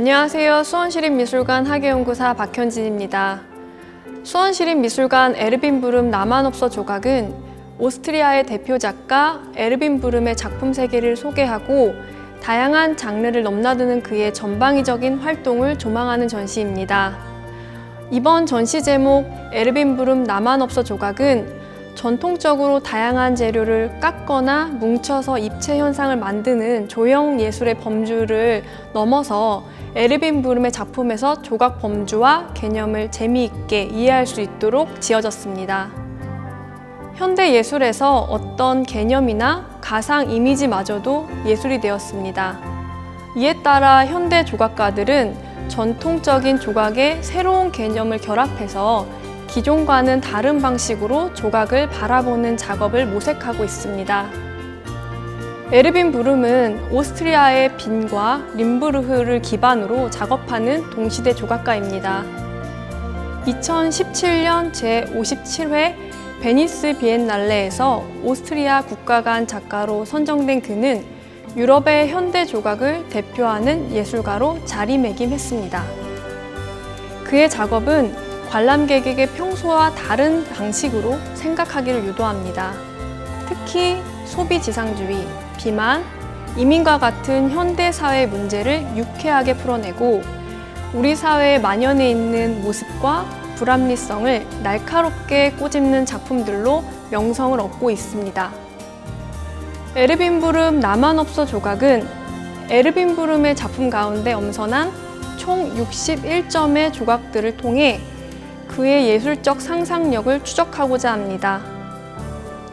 안녕하세요. 수원시립미술관 학예연구사 박현진입니다. 수원시립미술관 에르빈 브름 나만없어 조각은 오스트리아의 대표 작가 에르빈 브름의 작품 세계를 소개하고 다양한 장르를 넘나드는 그의 전방위적인 활동을 조망하는 전시입니다. 이번 전시 제목 에르빈 브름 나만없어 조각은 전통적으로 다양한 재료를 깎거나 뭉쳐서 입체 현상을 만드는 조형 예술의 범주를 넘어서 에르빈 브름의 작품에서 조각 범주와 개념을 재미있게 이해할 수 있도록 지어졌습니다. 현대 예술에서 어떤 개념이나 가상 이미지마저도 예술이 되었습니다. 이에 따라 현대 조각가들은 전통적인 조각의 새로운 개념을 결합해서 기존과는 다른 방식으로 조각을 바라보는 작업을 모색하고 있습니다. 에르빈 브름은 오스트리아의 빈과 림부르흐를 기반으로 작업하는 동시대 조각가입니다. 2017년 제57회 베니스 비엔날레에서 오스트리아 국가관 작가로 선정된 그는 유럽의 현대 조각을 대표하는 예술가로 자리매김했습니다. 그의 작업은 관람객에게 평소와 다른 방식으로 생각하기를 유도합니다. 특히 소비지상주의, 비만, 이민과 같은 현대사회 문제를 유쾌하게 풀어내고 우리 사회에 만연해 있는 모습과 불합리성을 날카롭게 꼬집는 작품들로 명성을 얻고 있습니다. 에르빈 브름 나만없어 조각은 에르빈 브름의 작품 가운데 엄선한 총 61점의 조각들을 통해 그의 예술적 상상력을 추적하고자 합니다.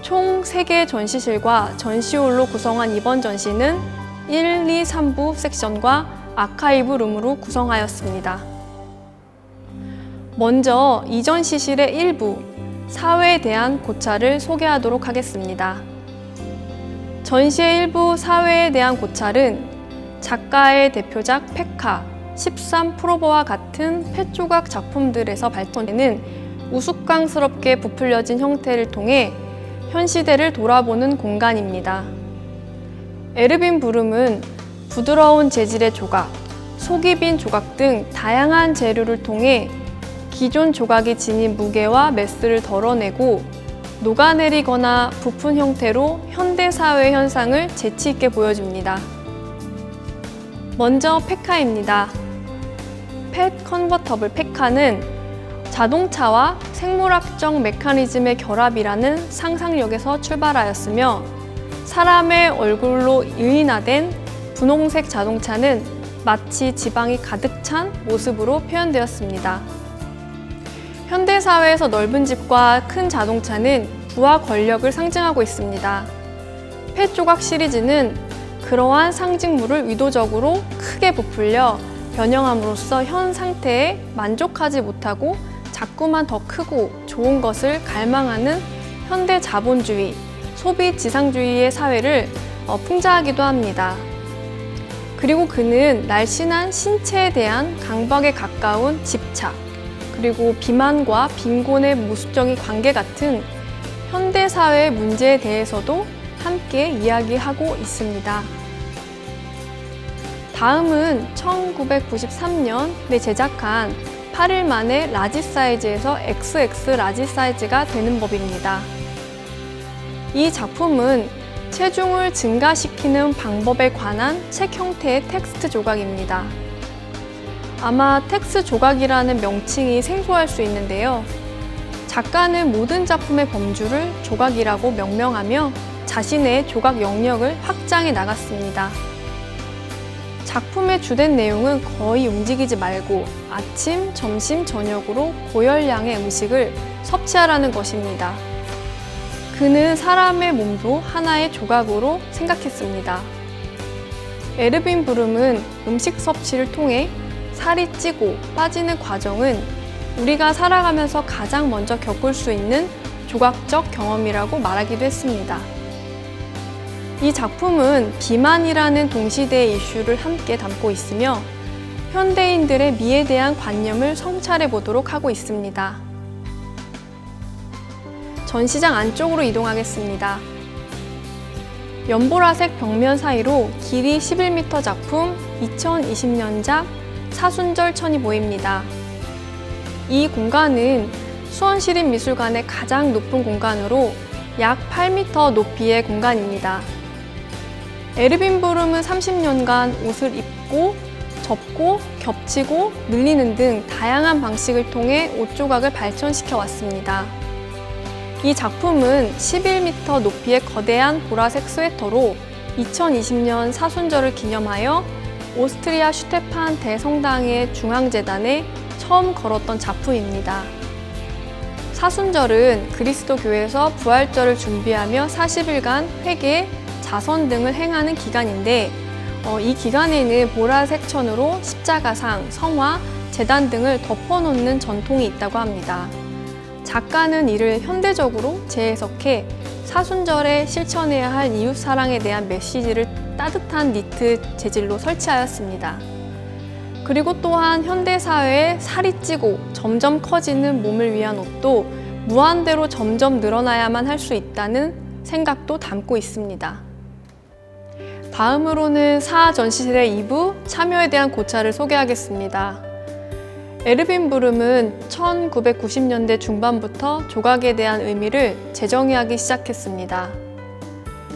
총 3개의 전시실과 전시홀로 구성한 이번 전시는 1, 2, 3부 섹션과 아카이브 룸으로 구성하였습니다. 먼저 이 전시실의 일부, 사회에 대한 고찰을 소개하도록 하겠습니다. 전시의 일부 사회에 대한 고찰은 작가의 대표작 페카, 13 프로버와 같은 펫조각 작품들에서 발견되는 우스꽝스럽게 부풀려진 형태를 통해 현 시대를 돌아보는 공간입니다. 에르빈 브름은 부드러운 재질의 조각, 속이 빈 조각 등 다양한 재료를 통해 기존 조각이 지닌 무게와 매스를 덜어내고 녹아내리거나 부푼 형태로 현대사회의 현상을 재치 있게 보여줍니다. 먼저 페카입니다. 펫 컨버터블 페카는 자동차와 생물학적 메커니즘의 결합이라는 상상력에서 출발하였으며 사람의 얼굴로 의인화된 분홍색 자동차는 마치 지방이 가득 찬 모습으로 표현되었습니다. 현대사회에서 넓은 집과 큰 자동차는 부와 권력을 상징하고 있습니다. 펫 조각 시리즈는 그러한 상징물을 의도적으로 크게 부풀려 변형함으로써 현 상태에 만족하지 못하고 자꾸만 더 크고 좋은 것을 갈망하는 현대 자본주의, 소비 지상주의의 사회를 풍자하기도 합니다. 그리고 그는 날씬한 신체에 대한 강박에 가까운 집착, 그리고 비만과 빈곤의 모습적인 관계 같은 현대사회의 문제에 대해서도 함께 이야기하고 있습니다. 다음은 1993년에 제작한 8일 만에 라지 사이즈에서 XX 라지 사이즈가 되는 법입니다. 이 작품은 체중을 증가시키는 방법에 관한 책 형태의 텍스트 조각입니다. 아마 텍스트 조각이라는 명칭이 생소할 수 있는데요. 작가는 모든 작품의 범주를 조각이라고 명명하며 자신의 조각 영역을 확장해 나갔습니다. 작품의 주된 내용은 거의 움직이지 말고 아침, 점심, 저녁으로 고열량의 음식을 섭취하라는 것입니다. 그는 사람의 몸도 하나의 조각으로 생각했습니다. 에르빈 브름은 음식 섭취를 통해 살이 찌고 빠지는 과정은 우리가 살아가면서 가장 먼저 겪을 수 있는 조각적 경험이라고 말하기도 했습니다. 이 작품은 비만이라는 동시대의 이슈를 함께 담고 있으며 현대인들의 미에 대한 관념을 성찰해 보도록 하고 있습니다. 전시장 안쪽으로 이동하겠습니다. 연보라색 벽면 사이로 길이 11m 작품 2020년작 사순절천이 보입니다. 이 공간은 수원시립미술관의 가장 높은 공간으로 약 8m 높이의 공간입니다. 에르빈 브룸은 30년간 옷을 입고, 접고, 겹치고, 늘리는 등 다양한 방식을 통해 옷 조각을 발전시켜 왔습니다. 이 작품은 11m 높이의 거대한 보라색 스웨터로 2020년 사순절을 기념하여 오스트리아 슈테판 대성당의 중앙재단에 처음 걸었던 작품입니다. 사순절은 그리스도 교회에서 부활절을 준비하며 40일간 회개, 자선 등을 행하는 기간인데 이 기간에는 보라색 천으로 십자가상, 성화, 제단 등을 덮어놓는 전통이 있다고 합니다. 작가는 이를 현대적으로 재해석해 사순절에 실천해야 할 이웃사랑에 대한 메시지를 따뜻한 니트 재질로 설치하였습니다. 그리고 또한 현대사회에 살이 찌고 점점 커지는 몸을 위한 옷도 무한대로 점점 늘어나야만 할 수 있다는 생각도 담고 있습니다. 다음으로는 사하 전시실의 2부 참여에 대한 고찰을 소개하겠습니다. 에르빈 브룸은 1990년대 중반부터 조각에 대한 의미를 재정의하기 시작했습니다.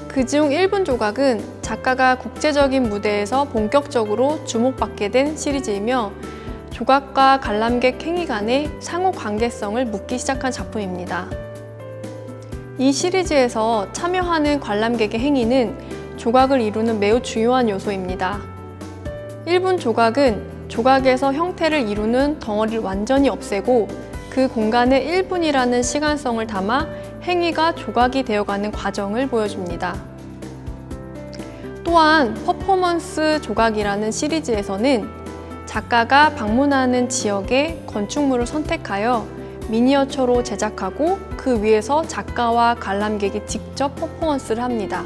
그중 1분 조각은 작가가 국제적인 무대에서 본격적으로 주목받게 된 시리즈이며 조각과 관람객 행위 간의 상호 관계성을 묻기 시작한 작품입니다. 이 시리즈에서 참여하는 관람객의 행위는 조각을 이루는 매우 중요한 요소입니다. 1분 조각은 조각에서 형태를 이루는 덩어리를 완전히 없애고 그 공간에 1분이라는 시간성을 담아 행위가 조각이 되어가는 과정을 보여줍니다. 또한 퍼포먼스 조각이라는 시리즈에서는 작가가 방문하는 지역의 건축물을 선택하여 미니어처로 제작하고 그 위에서 작가와 관람객이 직접 퍼포먼스를 합니다.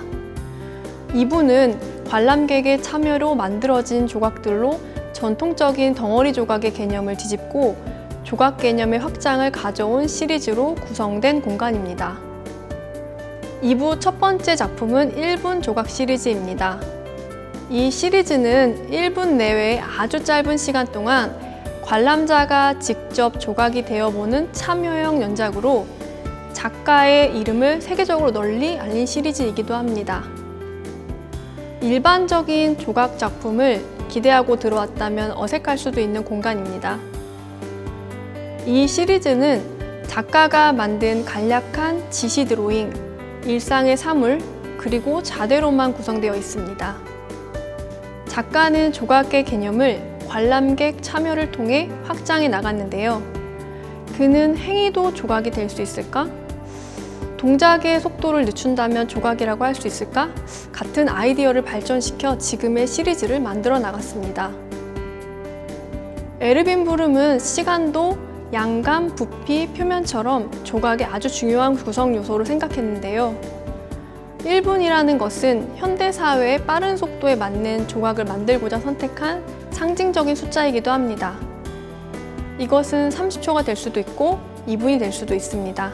2부는 관람객의 참여로 만들어진 조각들로 전통적인 덩어리 조각의 개념을 뒤집고 조각 개념의 확장을 가져온 시리즈로 구성된 공간입니다. 2부 첫 번째 작품은 1분 조각 시리즈입니다. 이 시리즈는 1분 내외의 아주 짧은 시간 동안 관람자가 직접 조각이 되어보는 참여형 연작으로 작가의 이름을 세계적으로 널리 알린 시리즈이기도 합니다. 일반적인 조각 작품을 기대하고 들어왔다면 어색할 수도 있는 공간입니다. 이 시리즈는 작가가 만든 간략한 지시 드로잉, 일상의 사물, 그리고 자대로만 구성되어 있습니다. 작가는 조각의 개념을 관람객 참여를 통해 확장해 나갔는데요. 그는 행위도 조각이 될 수 있을까? 동작의 속도를 늦춘다면 조각이라고 할 수 있을까? 같은 아이디어를 발전시켜 지금의 시리즈를 만들어 나갔습니다. 에르빈 브룸은 시간도 양감, 부피, 표면처럼 조각의 아주 중요한 구성 요소로 생각했는데요. 1분이라는 것은 현대사회의 빠른 속도에 맞는 조각을 만들고자 선택한 상징적인 숫자이기도 합니다. 이것은 30초가 될 수도 있고 2분이 될 수도 있습니다.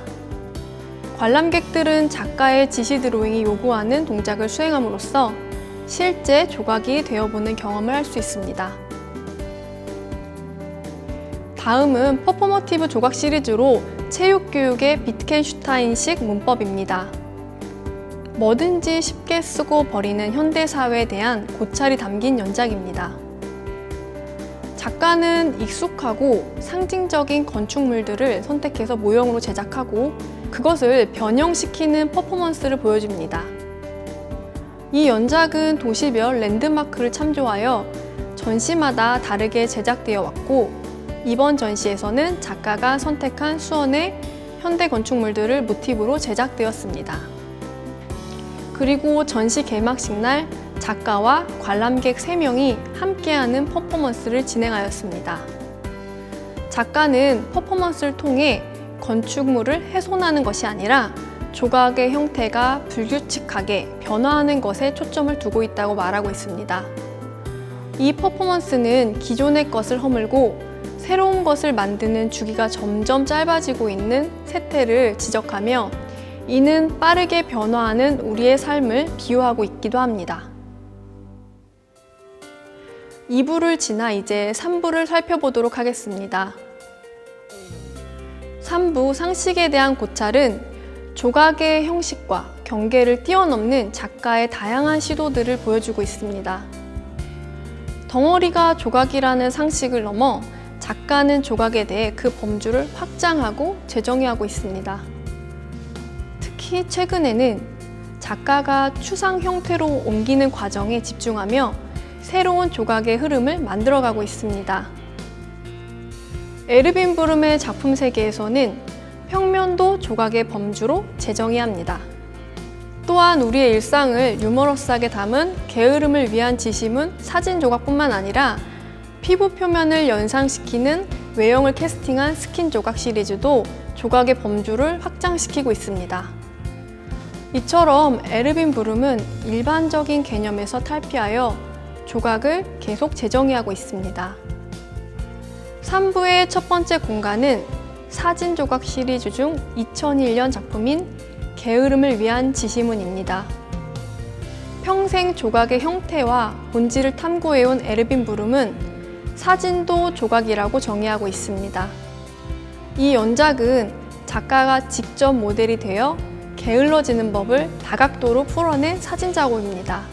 관람객들은 작가의 지시 드로잉이 요구하는 동작을 수행함으로써 실제 조각이 되어보는 경험을 할 수 있습니다. 다음은 퍼포머티브 조각 시리즈로 체육교육의 비트겐슈타인식 문법입니다. 뭐든지 쉽게 쓰고 버리는 현대사회에 대한 고찰이 담긴 연작입니다. 작가는 익숙하고 상징적인 건축물들을 선택해서 모형으로 제작하고 그것을 변형시키는 퍼포먼스를 보여줍니다. 이 연작은 도시별 랜드마크를 참조하여 전시마다 다르게 제작되어 왔고 이번 전시에서는 작가가 선택한 수원의 현대 건축물들을 모티브로 제작되었습니다. 그리고 전시 개막식 날 작가와 관람객 3명이 함께하는 퍼포먼스를 진행하였습니다. 작가는 퍼포먼스를 통해 건축물을 훼손하는 것이 아니라 조각의 형태가 불규칙하게 변화하는 것에 초점을 두고 있다고 말하고 있습니다. 이 퍼포먼스는 기존의 것을 허물고 새로운 것을 만드는 주기가 점점 짧아지고 있는 세태를 지적하며 이는 빠르게 변화하는 우리의 삶을 비유하고 있기도 합니다. 2부를 지나 이제 3부를 살펴보도록 하겠습니다. 3부 상식에 대한 고찰은 조각의 형식과 경계를 뛰어넘는 작가의 다양한 시도들을 보여주고 있습니다. 덩어리가 조각이라는 상식을 넘어 작가는 조각에 대해 그 범주를 확장하고 재정의하고 있습니다. 특히 최근에는 작가가 추상 형태로 옮기는 과정에 집중하며 새로운 조각의 흐름을 만들어가고 있습니다. 에르빈 브룸의 작품 세계에서는 평면도 조각의 범주로 재정의합니다. 또한 우리의 일상을 유머러스하게 담은 게으름을 위한 지시문 사진 조각뿐만 아니라 피부 표면을 연상시키는 외형을 캐스팅한 스킨 조각 시리즈도 조각의 범주를 확장시키고 있습니다. 이처럼 에르빈 브룸은 일반적인 개념에서 탈피하여 조각을 계속 재정의하고 있습니다. 3부의 첫 번째 공간은 사진 조각 시리즈 중 2001년 작품인 게으름을 위한 지시문입니다. 평생 조각의 형태와 본질을 탐구해온 에르빈 브룸은 사진도 조각이라고 정의하고 있습니다. 이 연작은 작가가 직접 모델이 되어 게을러지는 법을 다각도로 풀어낸 사진 작업입니다.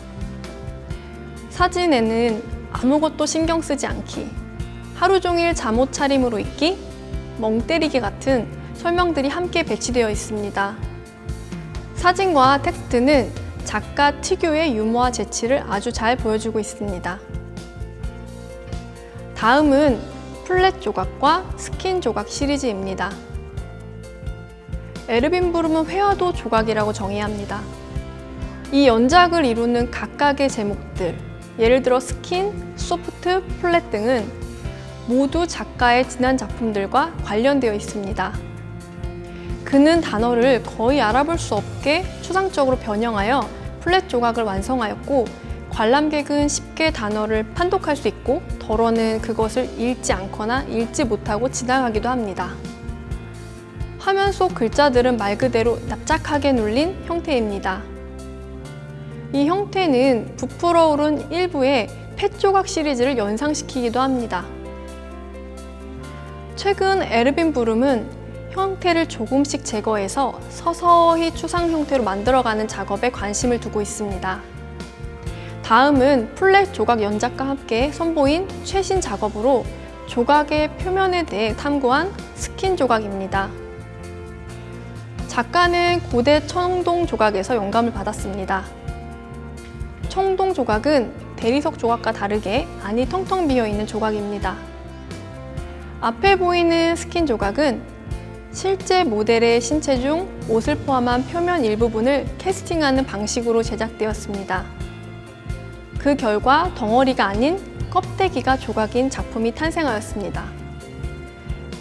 사진에는 아무것도 신경 쓰지 않기, 하루 종일 잠옷 차림으로 있기, 멍 때리기 같은 설명들이 함께 배치되어 있습니다. 사진과 텍스트는 작가 특유의 유머와 재치를 아주 잘 보여주고 있습니다. 다음은 플랫 조각과 스킨 조각 시리즈입니다. 에르빈 브룸은 회화도 조각이라고 정의합니다. 이 연작을 이루는 각각의 제목들, 예를 들어 스킨, 소프트, 플랫 등은 모두 작가의 지난 작품들과 관련되어 있습니다. 그는 단어를 거의 알아볼 수 없게 추상적으로 변형하여 플랫 조각을 완성하였고, 관람객은 쉽게 단어를 판독할 수 있고 덜어는 그것을 읽지 않거나 읽지 못하고 지나가기도 합니다. 화면 속 글자들은 말 그대로 납작하게 눌린 형태입니다. 이 형태는 부풀어 오른 일부의 펫조각 시리즈를 연상시키기도 합니다. 최근 에르빈 브룸은 형태를 조금씩 제거해서 서서히 추상 형태로 만들어가는 작업에 관심을 두고 있습니다. 다음은 플랫 조각 연작과 함께 선보인 최신 작업으로 조각의 표면에 대해 탐구한 스킨 조각입니다. 작가는 고대 청동 조각에서 영감을 받았습니다. 청동 조각은 대리석 조각과 다르게 안이 텅텅 비어 있는 조각입니다. 앞에 보이는 스킨 조각은 실제 모델의 신체 중 옷을 포함한 표면 일부분을 캐스팅하는 방식으로 제작되었습니다. 그 결과 덩어리가 아닌 껍데기가 조각인 작품이 탄생하였습니다.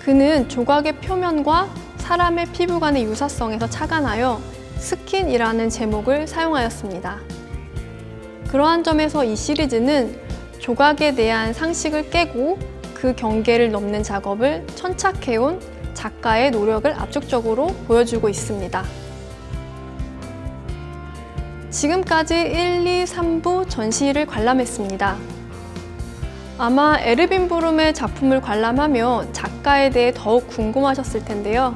그는 조각의 표면과 사람의 피부 간의 유사성에서 착안하여 스킨이라는 제목을 사용하였습니다. 그러한 점에서 이 시리즈는 조각에 대한 상식을 깨고 그 경계를 넘는 작업을 천착해온 작가의 노력을 압축적으로 보여주고 있습니다. 지금까지 1, 2, 3부 전시를 관람했습니다. 아마 에르빈 브룸의 작품을 관람하며 작가에 대해 더욱 궁금하셨을 텐데요.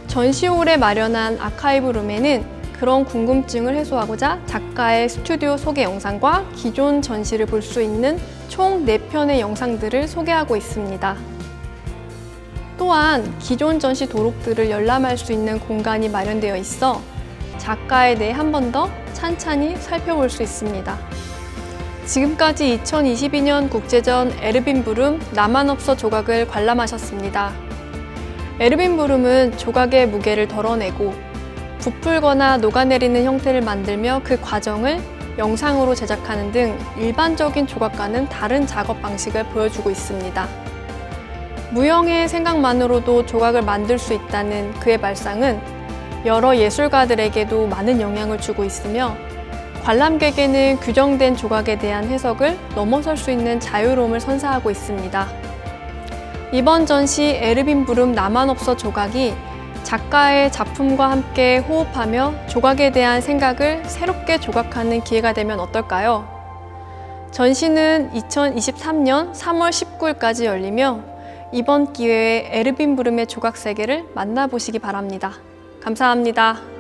전시홀에 마련한 아카이브룸에는 그런 궁금증을 해소하고자 작가의 스튜디오 소개 영상과 기존 전시를 볼 수 있는 총 4편의 영상들을 소개하고 있습니다. 또한 기존 전시 도록들을 열람할 수 있는 공간이 마련되어 있어 작가에 대해 한 번 더 찬찬히 살펴볼 수 있습니다. 지금까지 2022년 국제전 에르빈 브룸 나만 없어 조각을 관람하셨습니다. 에르빈 브룸은 조각의 무게를 덜어내고 부풀거나 녹아내리는 형태를 만들며 그 과정을 영상으로 제작하는 등 일반적인 조각과는 다른 작업 방식을 보여주고 있습니다. 무형의 생각만으로도 조각을 만들 수 있다는 그의 발상은 여러 예술가들에게도 많은 영향을 주고 있으며 관람객에는 규정된 조각에 대한 해석을 넘어설 수 있는 자유로움을 선사하고 있습니다. 이번 전시 에르빈 브룸 나만 없어 조각이 작가의 작품과 함께 호흡하며 조각에 대한 생각을 새롭게 조각하는 기회가 되면 어떨까요? 전시는 2023년 3월 19일까지 열리며 이번 기회에 에르빈 브름의 조각 세계를 만나보시기 바랍니다. 감사합니다.